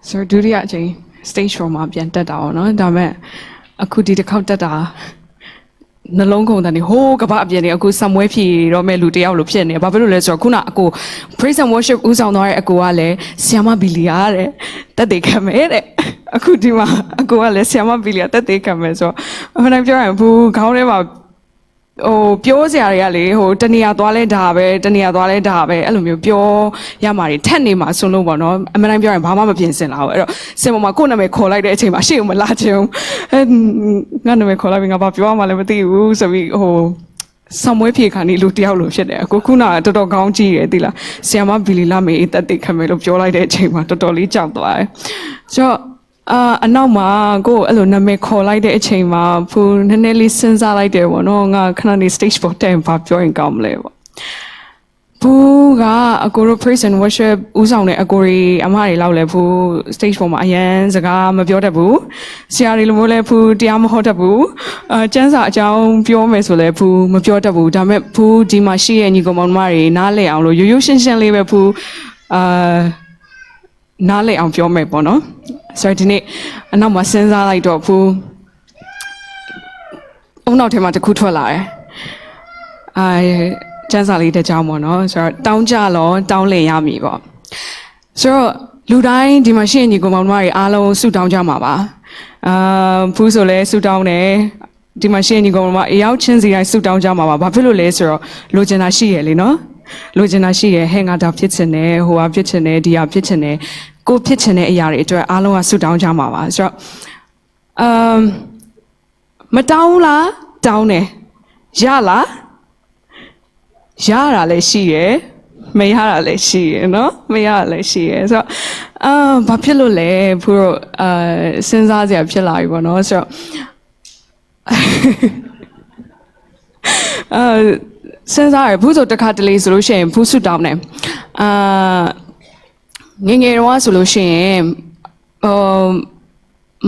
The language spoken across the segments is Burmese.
ဆိုဒုတိယအချိန် stage show မှာပြန်တက်တာပေါ့နော်ဒါပေမဲ့အခုဒီတစ်ခေါက်တက်တာနှလုံးကုန်တယ်ဟိုးကပအပြင်နေအခုဆမ်ဝဲဖြီတော့မဲ့လူတယောက်လိုဖြစ်နေဘာဖြစ်လို့လဲဆိုတော့ခုနအကို praise and worship ဦးဆောင်သွားတဲ့အကိုကလည်းဆီယမဘီလီယာတဲ့တက်သေးခံမဲ့တဲ့အခုဒီမှာအကိုကလည်းဆီယမဘီလီယာတက်သေးခံမဲ့ဆိုတော့အမှန်တမ်းပြောရင်ဘူးခေါင်းထဲမှာဟိုပြောစရာတွေကလေဟိုတနေရာသွားလဲဒါပဲတနေရာသွားလဲဒါပဲအဲ့လိုမျိုးပြောရမှာတွေထက်နေမှာဆွလို့ပေါ့နော်အမှန်တမ်းပြောရင်ဘာမှမပြင်စင်လာဘူးအဲ့တော့စင်ပေါ်မှာကိုယ့်နာမည်ခေါ်လိုက်တဲ့အချိန်မှာရှေ့ကိုမလာချင်ဘူးငါနာမည်ခေါ်လိုက်ပြီးငါဘာပြောရမှလည်းမသိဘူးဆိုပြီးဟိုဆမ်ဝဲဖြေခါနေလူတယောက်လိုဖြစ်တယ်အခုခုနကတော်တော်ကောင်းကြည့်ရသိလားဆီယမဘီလီလာမေးတက်တိခမဲလို့ပြောလိုက်တဲ့အချိန်မှာတော်တော်လေးကြောက်သွားတယ်ဆိုတော့အနောက်မှာကိုအဲ့လိုနာမည်ခေါ်လိုက်တဲ့အချိန်မှာဖူနည်းနည်းလေးစဉ်းစားလိုက်တယ်ပေါ့နော်ငါခဏနေ stage ပေါ်တက်ဘာပြောရင်ကောင်းမလဲပေါ့ဘူးကအကိုတို့ praise and worship ဦးဆောင်တဲ့အကိုတွေအမတွေလောက်လဲဘူး stage ပေါ်မှာအရန်စကားမပြောတတ်ဘူးဆရာတွေလိုမျိုးလဲဘူးတရားမဟောတတ်ဘူးကျမ်းစာအကြောင်းပြောမယ်ဆိုလဲဘူးမပြောတတ်ဘူးဒါပေမဲ့ဘူးဒီမှာရှိရဲ့ညီကောင်မောင်မတွေနားလည်အောင်လို့ရိုးရိုးရှင်းရှင်းလေးပဲဘူးနားလည်အောင်ပြောမယ်ပေါ့နော်ဆိုတော့ဒီနေ့အနောက်မှာစဉ်းစားလိုက်တော့ဘူးအုံနောက်ထဲမှာတစ်ခုထွက်လာတယ်ကျန်းစာလေးတစ်ကြောင်းပေါ့နော်ဆိုတော့တောင်းကြလောတောင်းလည်ရမည်ပေါ့ဆိုတော့လူတိုင်းဒီမှာရှိရင်ညီကောင်မောင်မတွေအားလုံးဆုတောင်းကြမှာပါဘူးဆိုလဲဆုတောင်းတယ်ဒီမှာရှိရင်ညီကောင်မောင်မအရောက်ချင်းစီတိုင်းဆုတောင်းကြမှာပါဘာဖြစ်လို့လဲဆိုတော့လိုချင်တာရှိရလေနော်လိုချင်တာရှိရဟဲ့ငါဒါဖြစ်ချင်တယ်ဟိုဟာဖြစ်ချင်တယ်ဒီဟာဖြစ်ချင်တယ်ကိုဖြစ်ချင်တဲ့အရာတွေအတွက်အားလုံးကဆုတောင်းကြမှာပါဆိုတော့မတောင်းလားတောင်းတယ်ရလားရတာလည်းရှိရယ်မရတာလည်းရှိရယ်နော်မရတာလည်းရှိရယ်ဆိုတော့ဘာဖြစ်လို့လဲဖူးတော့စဉ်းစားစရာဖြစ်လာပြီပေါ့နော်ဆိုတော့စဉ်းစားရဘူးဆိုတခါတလေဆိုလို့ရှိရင်ဘူးဆုတောင်းတယ်ငငယ်တော့ဆိုလို့ရှိရင်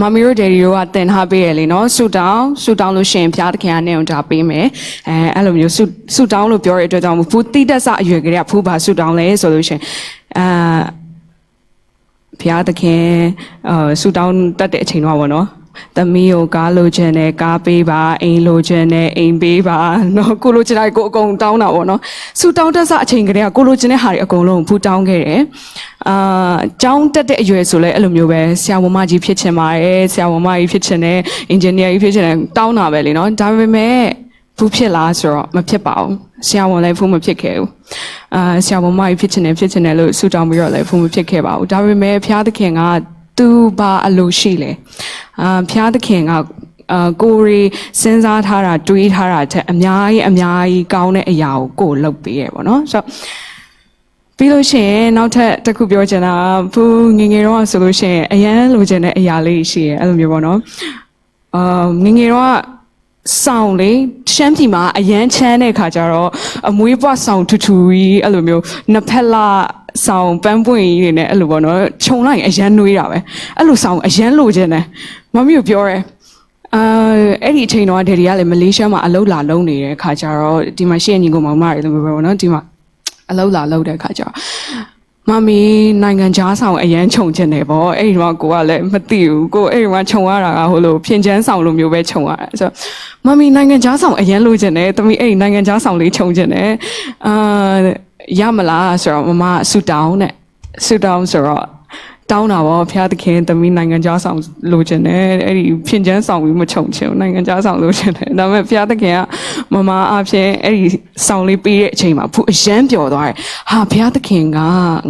မမီတို့ဒယ်ဒီတို့ကတင်ထားပေးရလေနော်ဆူတောင်းလို့ရှိရင်ဖျားသခင်ကနေအောင်ဒါပေးမယ်အဲ့လိုမျိုးဆူတောင်းလို့ပြောရတဲ့အတွက်ကြောင့်ဘူးတိတက်စအရွယ်ကလေးကဖူးပါဆူတောင်းလဲဆိုလို့ရှိရင်ဖျားသခင်ဆူတောင်းတတ်တဲ့အချိန်တော့ပေါ့နော်သမီးကိုကားလိုချင်တယ်ကားပေးပါအိမ်လိုချင်တယ်အိမ်ပေးပါနော်ကိုလိုချင်တာကိုအကုန်တောင်းတာပေါ့နော်ဆူတောင်းတက်စအချိန်ကလေးကကိုလိုချင်တဲ့ဟာတွေအကုန်လုံးဖူးတောင်းခဲ့တယ်ကျောင်းတက်တဲ့အရွယ်ဆိုလဲအဲ့လိုမျိုးပဲဆရာဝန်မကြီးဖြစ်ချင်ပါတယ်ဆရာဝန်မကြီးဖြစ်ချင်တယ်အင်ဂျင်နီယာကြီးဖြစ်ချင်တယ်တောင်းတာပဲလေနော်ဒါပေမဲ့ဘူးဖြစ်လားဆိုတော့မဖြစ်ပါဘူးဆရာဝန်လည်းဘူးမဖြစ်ခဲ့ဘူးဆရာဝန်မကြီးဖြစ်ချင်တယ်လို့ဆူတောင်းပြီးတော့လည်းဘူးမဖြစ်ခဲ့ပါဘူးဒါပေမဲ့ဖျားသခင်ကသူဘာအလိုရှိလဲဖျားသခင်ကကိုရီစဉ်းစားထားတာတွေးထားတာတဲ့အများကြီးကောင်းတဲ့အရာကိုလုပ်ပေးရပေါ့နော်ဆိုတော့ပြီးလို့ရှိရင်နောက်ထပ်တစ်ခုပြောချင်တာဘူးငငယ်တော့ဆိုလို့ရှိရင်အရန်လိုချင်တဲ့အရာလေးရှိရအဲ့လိုမျိုးပေါ့နော်ငငယ်တော့ဆောင်းလေရှမ်းပြည်မှာအရန်ချမ်းတဲ့ခါကျတော့အမွေးပွားဆောင်းထူထူကြီးအဲ့လိုမျိုးနှစ်ဖက်လာဆောင်းပန်းပွင့်ကြီးတွေနဲ့အဲ့လိုပေါ့နော်ခြုံလိုက်အရန်နှွေးတာပဲအဲ့လိုဆောင်းအရန်လိုချင်တယ်မမီကိုပြောရဲအဲ့ဒီအချိန်တော့ဒယ်ဒီကလည်းမလေးရှားမှာအလုပ်လာလုပ်နေတဲ့ခါကျတော့ဒီမှာရှိရညီကောင်မောင်မတွေလိုမျိုးပဲပေါ့နော်ဒီမှာအလုပ်လာလုပ်တဲ့ခါကျတော့မမီနိုင်ငံခြားဆောင်အရန်ခြုံချင်တယ်ပေါ့အဲ့ဒီတော့ကိုကလည်းမသိဘူးကိုအဲ့ဒီမှာခြုံရတာကဟိုလိုဖြင်ချမ်းဆောင်လိုမျိုးပဲခြုံရတယ်ဆိုတော့မမီနိုင်ငံခြားဆောင်အရန်လိုချင်တယ်သမီးအဲ့ဒီနိုင်ငံခြားဆောင်လေးခြုံချင်တယ်ရမလားဆိုတော့မမဆူတောင်းဆိုတော့တောင်းတာပေါ့ဖျားသခင်သမီးနိုင်ငံခြားဆောင်လိုချင်တယ်အဲ့ဒီဖြင်ချမ်းဆောင်ပြီးမခြုံချင်ဘူးနိုင်ငံခြားဆောင်လိုချင်တယ်ဒါပေမဲ့ဖျားသခင်ကမမအဖြစ်အဲ့ဒီဆောင်လေးပေးတဲ့အချိန်မှာဖူအရန်ပျော်သွားတယ်ဟာဖျားသခင်က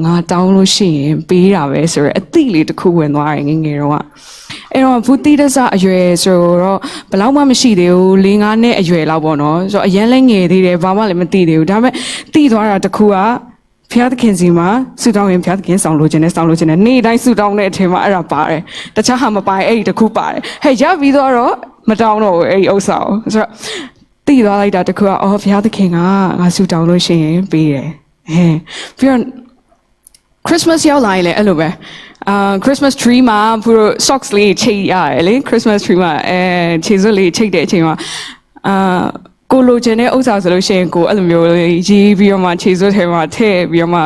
ငါတောင်းလို့ရှိရင်ပေးတာပဲဆိုရယ်အသိလေးတစ်ခုဝင်သွားတယ်ငငယ်တော့အဲ့တော့ဘူးတိတဆအရွယ်ဆိုတော့ဘယ်လောက်မှမရှိသေးဘူး၄-၅နှစ်အရွယ်လောက်ပေါ့နော်ဆိုတော့အရန်လည်းငယ်သေးတယ်ဘာမှလည်းမသိသေးဘူးဒါပေမဲ့သိသွားတာတစ်ခုကဖျားသခင်စီမှာဆူတောင်းရင်ဖျားသခင်ဆောင်လို့ခြင်းနဲ့နေ့တိုင်းဆူတောင်းတဲ့အချိန်မှာအဲ့ဒါပါတယ်တခြားဟာမပါအဲ့ဒီတစ်ခုပါတယ်ဟဲ့ရပြီးတော့မတောင်းတော့ဘူးအဲ့ဒီဥစ္စာကိုဆိုတော့သိသွားလိုက်တာတစ်ခုကအော်ဖျားသခင်ကငါဆူတောင်းလို့ရှိရင်ပေးတယ်ပြီးတော့ Christmas ရောက်လာရင်လည်းအဲ့လိုပဲChristmas tree မှာပူ socks လေးချိတ်ရတယ်လေ Christmas tree မှာခြေစွပ်လေးချိတ်တဲ့အချိန်မှာကိုလိုချင်တဲ့ဥစ္စာဆိုလို့ရှိရင်ကိုအဲ့လိုမျိုးရေးပြီးတော့မှခြေစွပ်ထဲမှာထည့်ပြီးတော့မှ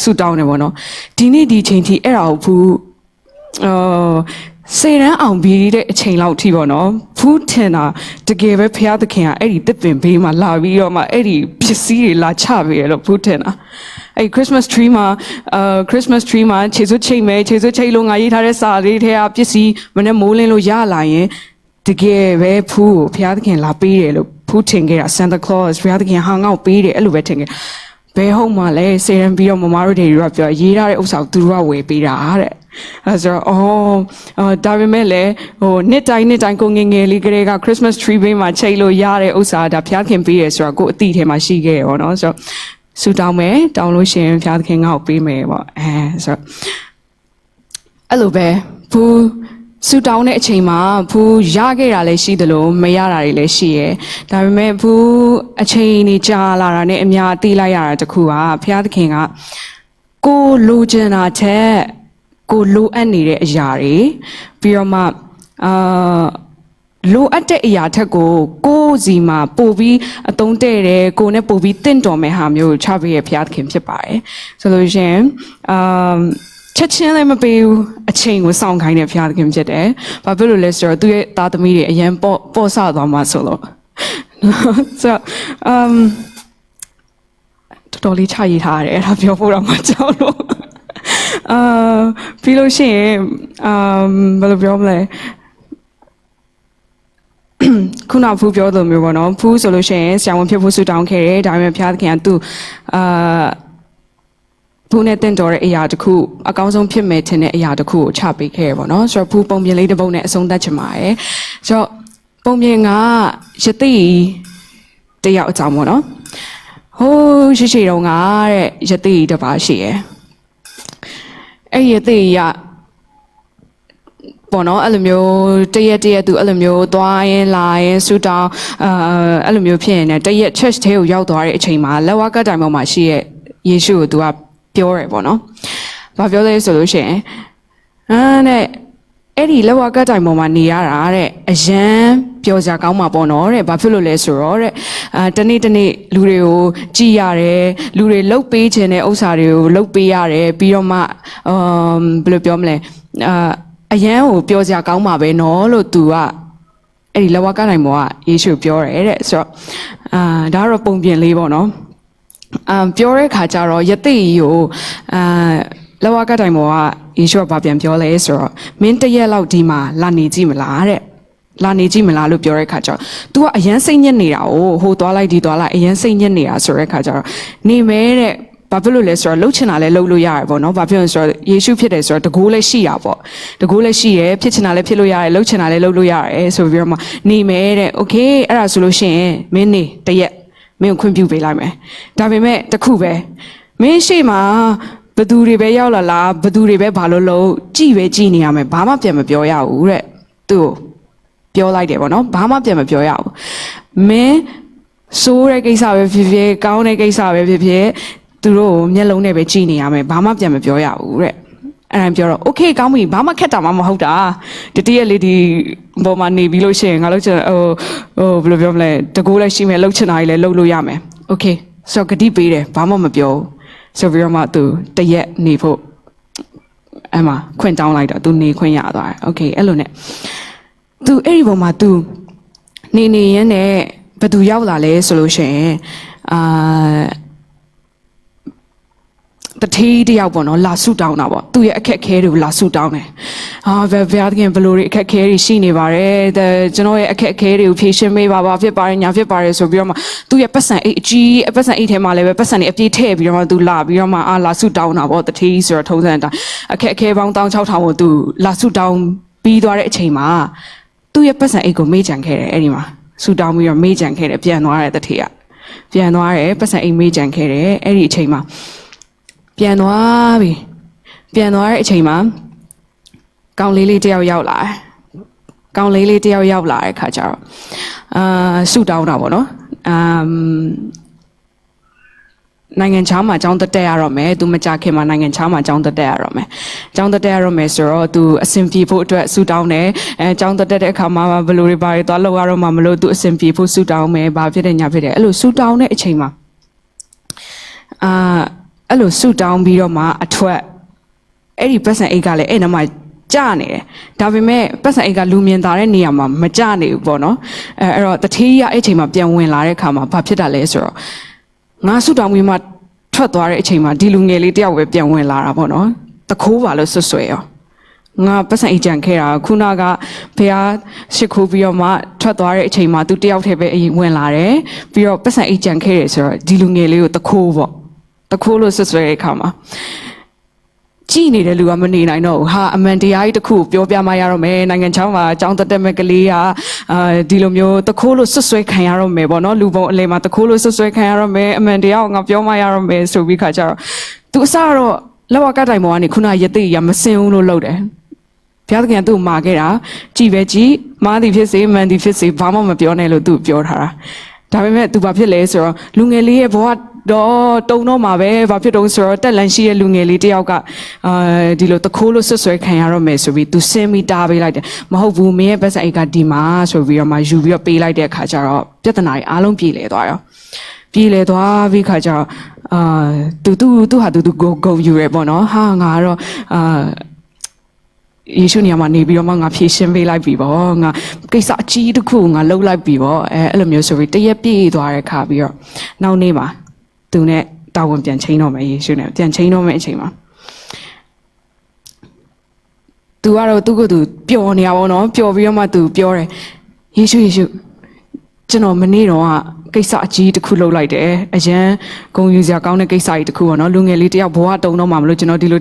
ဆူတောင်းတယ်ပေါ့နော်ဒီနေ့ဒီချိန်ထိအဲ့ဒါကိုဘူး စေရန်အောင်ပြီးတဲ့အချိန်လောက်ထိပေါ့နော်ဖူးထင်တာတကယ်ပဲဖျားသခင်ကအဲ့ဒီတစ်ပင်ဘေးမှာလာပြီးတော့မှအဲ့ဒီပစ္စည်းတွေလာချပေးရလို့ဖူးထင်တာအဲ့ Christmas tree မှာChristmas tree မှာခြေစွပ်ချိတ်မယ်ခြေစွပ်ချိတ်လို့ငါရေးထားတဲ့စာလေးထဲကပစ္စည်းမနဲ့မိုးလင်းလို့ရလာရင်တကယ်ပဲဖူးကိုဖျားသခင်လာပေးတယ်လို့ဖူးထင်ခဲ့တာ Santa Claus ဖျားသခင်ဟာငေါ့ပေးတယ်အဲ့လိုပဲထင်ခဲ့ဘယ်ဟုတ်မှလဲစေရန်ပြီးတော့မမတို့တွေကပြောရေးထားတဲ့ဥစ္စာကိုသူတို့ကဝယ်ပေးတာတဲ့အဲဆိုတော့ဒါပေမဲ့လည်းနှစ်တိုင်းကိုငယ်လေးကလေးက Christmas tree ဘေးမှာချိတ်လို့ရတဲ့ဥစ္စာဒါဖျားခင်ပေးရဆိုတော့ကိုယ်အတိထဲမှာရှိခဲ့ရပေါ့နော်ဆိုတော့ဆူတောင်းမယ်တောင်းလို့ရှိရင်ဖျားခင်ငါ့ကိုပေးမယ်ပေါ့ဆိုတော့အဲ့လိုပဲဘူးဆူတောင်းတဲ့အချိန်မှာဘူးရခဲ့တာလည်းရှိတယ်လို့မရတာတွေလည်းရှိရယ်ဒါပေမဲ့ဘူးအချိန်ကြီးကြာလာတာနဲ့အများသိလိုက်ရတာတခုကဖျားခင်ကကိုလိုချင်တာချက်ကိုလိုအပ်နေတဲ့အရာတွေပြီးတော့မှလိုအပ်တဲ့အရာထက်ကိုစီမှာပို့ပြီးအသုံးတဲ့တယ်ကိုနဲ့ပို့ပြီးတင့်တော်မဲ့ဟာမျိုးချပေးရဖျားခင်ဖြစ်ပါတယ်ဆိုလို့ရှိရင်ချက်ချင်းလည်းမပေးဘူးအချိန်ကိုစောင့်ခိုင်းတဲ့ဖျားခင်ဖြစ်တယ်ဘာဖြစ်လို့လဲဆိုတော့သူ့ရဲ့သားသမီးတွေအရင်ပေါ့ဆသွားမှဆိုလို့ဆိုတော်တော်လေးချရထားတယ်အဲ့ဒါပြောဖို့တော့မကြောက်လို့ပြီးလို့ရှိရင်ဘယ်လိုပြောမလဲခုနဖူးပြောလို့မျိုးပေါ့နော်ဖူးဆိုလို့ရှိရင်ဆရာဝန်ဖြစ်ဖို့ဆူတောင်းခဲ့တယ်ဒါပေမဲ့ဖျားသခင်ကသူဖူးနဲ့တင့်တော်တဲ့အရာတစ်ခုအကောင်းဆုံးဖြစ်မယ်ထင်တဲ့အရာတစ်ခုကိုချပေးခဲ့ရပေါ့နော်ဆိုတော့ဖူးပုံပြင်လေးတစ်ပုဒ်နဲ့အဆုံးသတ်ချင်ပါတယ်ဆိုတော့ပုံပြင်ကယသိတယောက်အကြောင်းပေါ့နော်ဟိုးရှိတုန်းကတဲ့ယသိတစ်ပါးရှိရယ်အဲ့ရသေးရပေါ့နော်အဲ့လိုမျိုးတရက်သူအဲ့လိုမျိုးသွားရင်လာရင်ဆူတောင်းအဲ့လိုမျိုးဖြစ်ရင်လည်းတရက် church ထဲကိုရောက်သွားတဲ့အချိန်မှာလက်ဝါးကတိုင်ပေါ်မှာရှိရဲ့ယေရှုကိုသူကပြောတယ်ပေါ့နော်။ဘာပြောလဲဆိုလို့ရှိရင်တဲ့အဲ့ဒီလက်ဝါးကတိုင်ပေါ်မှာနေရတာတဲ့အရန်ပျော်စရာကောင်းမှာပေါ့နော်တဲ့ဘာဖြစ်လို့လဲဆိုတော့တဲ့တနေ့လူတွေကိုကြည်ရတယ်လူတွေလှုပ်ပေးခြင်းတဲ့ဥစ္စာတွေကိုလှုပ်ပေးရတယ်ပြီးတော့မှဘယ်လိုပြောမလဲအရန်ကိုပျော်စရာကောင်းမှာပဲနော်လို့သူကအဲ့ဒီလက်ဝါးကတိုင်ပေါ်ကယေရှုပြောတယ်တဲ့ဆိုတော့ဒါကတော့ပုံပြင်လေးပေါ့နော်ပြောတဲ့ခါကျတော့ယသိကိုလက်ဝါးကတိုင်ပေါ်ကယေရှုကဘာပြန်ပြောလဲဆိုတော့မင်းတရက်လောက်ဒီမှာလာနေကြည့်မလားတဲ့လာနေကြည့်မလားလို့ပြောတဲ့ခါကျတော့ तू ကအရန်စိတ်ညစ်နေတာဟိုသွားလိုက်ဒီသွားလိုက်အရန်စိတ်ညစ်နေတာဆိုတဲ့ခါကျတော့နေမဲတဲ့ဘာဖြစ်လို့လဲဆိုတော့လှုပ်ချင်တာလဲလှုပ်လို့ရတယ်ပေါ့နော်ဘာဖြစ်လို့ဆိုတော့ယေရှုဖြစ်တယ်ဆိုတော့တကူလည်းရှိတာပေါ့တကူလည်းရှိရယ်ဖြစ်ချင်တာလည်းဖြစ်လို့ရတယ်လှုပ်ချင်တာလည်းလှုပ်လို့ရတယ်ဆိုပြီးတော့မှနေမဲတဲ့โอเคအဲ့ဒါဆိုလို့ရှိရင်မင်းနေတရက်မင်းကိုခွင့်ပြုပေးလိုက်မယ်ဒါပေမဲ့တခုပဲမင်းရှိမှာဘသူတွေပဲရောက်လာလားဘသူတွေပဲဘာလို့လို့ကြည်ပဲကြည်နေရမယ်ဘာမှပြန်မပြောရဘူးတဲ့သူ့ပြောလိုက်တယ်ပေါ့နော်ဘာမှပြန်မပြောရဘူးမင်းစိုးတဲ့ကိစ္စပဲဖြစ်ဖြစ်ကောင်းတဲ့ကိစ္စပဲဖြစ်ဖြစ်သူတို့မျက်လုံးနဲ့ပဲကြည်နေရမယ်ဘာမှပြန်မပြောရဘူးတဲ့အဲ့ဒါပြောတော့ okay ကောင်းပြီဘာမှခက်တာမှမဟုတ်တာတရက်လေးဒီပေါ်မှာနေပြီးလို့ရှိရင်ငါလုပ်ချင်ဘယ်လိုပြောမလဲတကူလည်းရှိမယ်လှုပ်ချင်တာကြီးလည်းလှုပ်လို့ရမယ် okay ဆိုတော့ဂတိပေးတယ်ဘာမှမပြောဆိုပြီးတော့မှသူတရက်နေဖို့အဲ့မှာခွင့်တောင်းလိုက်တော့သူနေခွင့်ရသွားတယ် okay အဲ့လိုနဲ့သူအဲ့ဒီပုံမှာသူနေရင်းနဲ့ဘယ်သူရောက်လာလဲဆိုလို့ရှိရင်တထေးတယောက်ပေါ့နော်လာဆုတောင်းတာပေါ့သူ့ရဲ့အခက်အခဲတွေကိုလာဆုတောင်းတယ်ဘယ်ဘယ်လိုတွေအခက်အခဲတွေရှိနေပါတယ်ကျွန်တော်ရဲ့အခက်အခဲတွေကိုဖြေရှင်းပေးပါဖြစ်ပါတယ်ညာဖြစ်ပါတယ်ဆိုပြီးတော့မှသူ့ရဲ့ပတ်စံအိတ်အကြီးပတ်စံအိတ်ထဲမှာလည်းပဲပတ်စံတွေအပြည့်ထည့်ပြီးတော့မှသူလာပြီးတော့မှလာဆုတောင်းတာပေါ့တထေးဆိုတော့ထုံးစံအတိုင်းအခက်အခဲပေါင်း16000ကိုသူလာဆုတောင်းပြီးသွားတဲ့အချိန်မှာသူ့ရဲ့ပတ်စံအိတ်ကိုမေ့ကြံခဲ့တယ်အဲ့ဒီမှာဆုတောင်းပြီးတော့မေ့ကြံခဲ့တယ်ပြန်သွားတဲ့တထေးကပြန်သွားတယ်ပတ်စံအိတ်မေ့ကြံခဲ့တယ်အဲ့ဒီအချိန်မှာပြန်သွားပြီပြန်သွားတဲ့အချိန်မှာကောင်လေးတယောက်ရောက်လာတယ်ကောင်လေးတယောက်ရောက်လာတဲ့ခါကျတော့ဆူတောင်းတာပေါ့နော်နိုင်ငံခြားမှာကျောင်းတက်ရတော့မယ်သူမကြခင်မှာနိုင်ငံခြားမှာကျောင်းတက်ရတော့မယ်ကျောင်းတက်ရတော့မယ်ဆိုတော့သူအဆင်ပြေဖို့အတွက်ဆူတောင်းတယ်ကျောင်းတက်တဲ့အခါမှာဘယ်လိုတွေပါတွေသွားလောက်ရတော့မှမလို့သူအဆင်ပြေဖို့ဆူတောင်းမယ်ဘာဖြစ်တယ်ညာဖြစ်တယ်အဲ့လိုဆူတောင်းတဲ့အချိန်မှာအဲ့လိုဆူတောင်းပြီးတော့မှအထွက်အဲ့ဒီပတ်စံအိတ်ကလည်းအဲ့နားမှာ ကြားနေတယ်ဒါပေမဲ့ပတ်စံအိတ်ကလူမြင်သာတဲ့နေရာမှာမကြားနေဘူးပေါ့နော်အဲ့တော့တထေးကြီးကအဲ့ချိန်မှာပြန်ဝင်လာတဲ့အခါမှာဘာဖြစ်တာလဲဆိုတော့ငါဆုတောင်းပြီးမှထွက်သွားတဲ့အချိန်မှာဒီလူငယ်လေးတယောက်ပဲပြန်ဝင်လာတာပေါ့နော်တခိုးပါလို့ဆွဆွဲရောငါပတ်စံအိတ်ကြံခဲ့တာခုနကဘုရားရှ िख ိုးပြီးတော့မှထွက်သွားတဲ့အချိန်မှာသူတယောက်တည်းပဲအရင်ဝင်လာတယ်ပြီးတော့ပတ်စံအိတ်ကြံခဲ့တယ်ဆိုတော့ဒီလူငယ်လေးကိုတခိုးပေါ့တခိုးလို့ဆွဆွဲတဲ့အခါမှာကြည်နေတဲ့လူကမနေနိုင်တော့ဘူးဟာအမှန်တရားကြီးတစ်ခုပြောပြမရတော့မယ်နိုင်ငံချောင်းမှာအကြောင်းတက်မဲ့ကလေးကဒီလိုမျိုးတခိုးလို့ဆွဆွဲခံရတော့မယ်ပေါ့နော်လူပုံအလဲမှာတခိုးလို့ဆွဆွဲခံရတော့မယ်အမှန်တရားကိုငါပြောမရတော့မယ်ဆိုပြီးခါကျတော့သူအစတော့လောကတိုင်ပေါ်ကနေခုနရတိရမစင်ဘူးလို့လုပ်တယ်ဘုရားသခင်ကသူ့ကိုမာခဲ့တာကြည်ပဲကြည်မာသည်ဖြစ်စေမှန်သည်ဖြစ်စေဘာမှမပြောနဲ့လို့သူ့ပြောထားတာဒါပေမဲ့သူဘာဖြစ်လဲဆိုတော့လူငယ်လေးရဲ့ဘဝတော့တုံတော့မှာပဲဘာဖြစ်တော့ဆိုတော့တက်လန်ရှိတဲ့လူငယ်လေးတယောက်ကဒီလိုတခိုးလို့ဆွဆွဲခံရတော့မယ်ဆိုပြီးသူစင်းမိတားပေးလိုက်တယ်မဟုတ်ဘူးမင်းရဲ့ဘက်ဆိုင်ကဒီမှာဆိုပြီးတော့မှယူပြီးတော့ပေးလိုက်တဲ့အခါကျတော့ပြဿနာတွေအားလုံးပြေလည်သွားရောပြေလည်သွားပြီးခါကျတော့သူဟာသူဂုံယူရပေါ့နော်ဟာငါတော့ယေရှုနေရာမှာနေပြီးတော့မှငါဖြည့်ရှင်းပေးလိုက်ပြီပေါ့ငါကိစ္စအကြီးတစ်ခုငါလှုပ်လိုက်ပြီပေါ့အဲ့လိုမျိုးဆိုပြီးတရက်ပြည့်သွားတဲ့ခါပြီးတော့နောက်နေ့မှာသူနဲ့တာဝန်ပြန်ချင်းတော့မယ်ယေရှုနဲ့ပြန်ချင်းတော့မယ်အချိန်မှာသူကတော့သူ့ကိုယ်သူပျော်နေရပါတော့ပျော်ပြီးတော့မှသူပြောတယ်ယေရှုကျွန်တော်မနေ့တော့ကိစ္စအကြီးတစ်ခုလုပ်လိုက်တယ်အရန်ဂုဏ်ယူစရာကောင်းတဲ့ကိစ္စကြီးတစ်ခုပေါ့နော်လူငယ်လေးတယောက်ဘဝတုံတော့မှမလို့ကျွန်တော်ဒီလို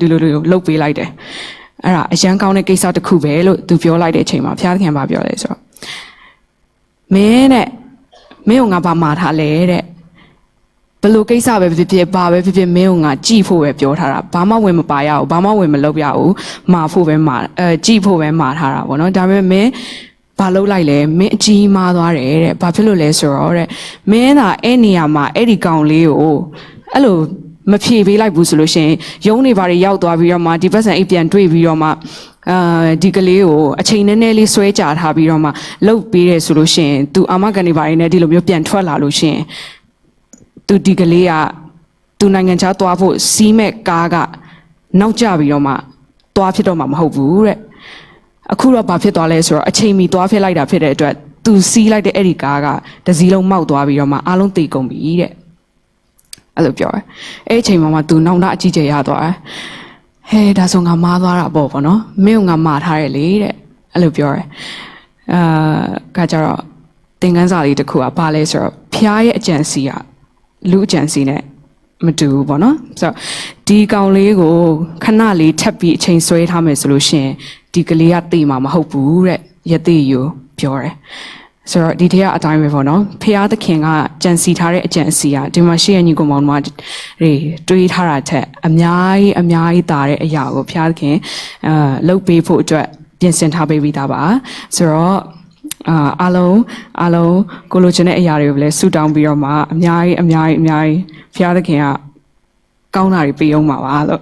လုပ်ပေးလိုက်တယ်အဲ့ဒါအရန်ကောင်းတဲ့ကိစ္စတစ်ခုပဲလို့သူပြောလိုက်တဲ့အချိန်မှာဘုရားသခင်ကပြောတယ်ဆိုတော့မင်းကိုငါဘာမှာထားလဲတဲ့ဘယ်လိုကိစ္စပဲဖြစ်ဖြစ်ဘာပဲဖြစ်ဖြစ်မင်းကိုငါကြည့်ဖို့ပဲပြောထားတာဘာမှဝင်မပါရဘူးဘာမှဝင်မလုပ်ရဘူးမှာဖို့ပဲမှာကြည့်ဖို့ပဲမှာထားတာပေါ့နော်ဒါပေမဲ့မင်းဘာလုပ်လိုက်လဲမင်းအကြီးမားသွားတယ်တဲ့ဘာဖြစ်လို့လဲဆိုတော့တဲ့မင်းသာအဲ့နေရာမှာအဲ့ဒီကောင်လေးကိုအဲ့လိုမဖြေပေးလိုက်ဘူးဆိုလို့ရှိရင်ရုံးနေပါတွေရောက်သွားပြီးတော့မှဒီပတ်စံအိပ်ပြန်တွေ့ပြီးတော့မှဒီကလေးကိုအချိန်နည်းနည်းလေးဆွဲကြာထားပြီးတော့မှလှုပ်ပေးတယ်ဆိုလို့ရှိရင် तू အာမကန်နေပါနေနဲ့ဒီလိုမျိုးပြန်ထွက်လာလို့ရှိရင် तू ဒီကလေးက तू နိုင်ငံခြားသွားဖို့စီးမဲ့ကားကနောက်ကျပြီးတော့မှသွားဖြစ်တော့မှမဟုတ်ဘူးတဲ့အခုတော့ဘာဖြစ်သွားလဲဆိုတော့အချိန်မီသွားဖြစ်လိုက်တာဖြစ်တဲ့အတွက် तू စီးလိုက်တဲ့အဲ့ဒီကားကတစ်စီးလုံးမောက်သွားပြီးတော့မှအားလုံးတေကုန်ပြီတဲ့အဲ့လိုပြောတယ်အဲ့အချိန်မှာမှ तू နောက်တာအကြီးကျယ်ရသွားတယ်ဟဲဒါဆိုငါမားသွားတာပေါ့နော်မင်းကငါမာထားတယ်လေတဲ့အဲ့လိုပြောတယ်ကကြတော့သင်ခန်းစာလေးတစ်ခုကဘာလဲဆိုတော့ဖျားရဲ့အကြံစီကလူအကြံစီနဲ့မတူဘူးပေါ့နော်ဆိုတော့ဒီကောင်လေးကိုခဏလေးထပ်ပြီးအချိန်ဆွဲထားမယ်ဆိုလို့ရှိရင်ဒီကလေးကသိမှာမဟုတ်ဘူးတဲ့ယသိယူပြောတယ်ဆိုတော့ဒီထက်အတိုင်းပဲပေါ့နော်ဖျားသခင်ကကြံစီထားတဲ့အကြံစီကဒီမှာရှိရညီကောင်မောင်တို့တွေးထားတာထက်အများကြီးတာတဲ့အရာကိုဖျားသခင်လုပ်ပေးဖို့အတွက်ပြင်ဆင်ထားပေးပြီးသားပါဆိုတော့အားလုံးကိုလိုချင်တဲ့အရာတွေကိုလည်းဆူတောင်းပြီးတော့မှအများကြီးဖျားသခင်ကကောင်းတာတွေပေးအောင်ပါလို့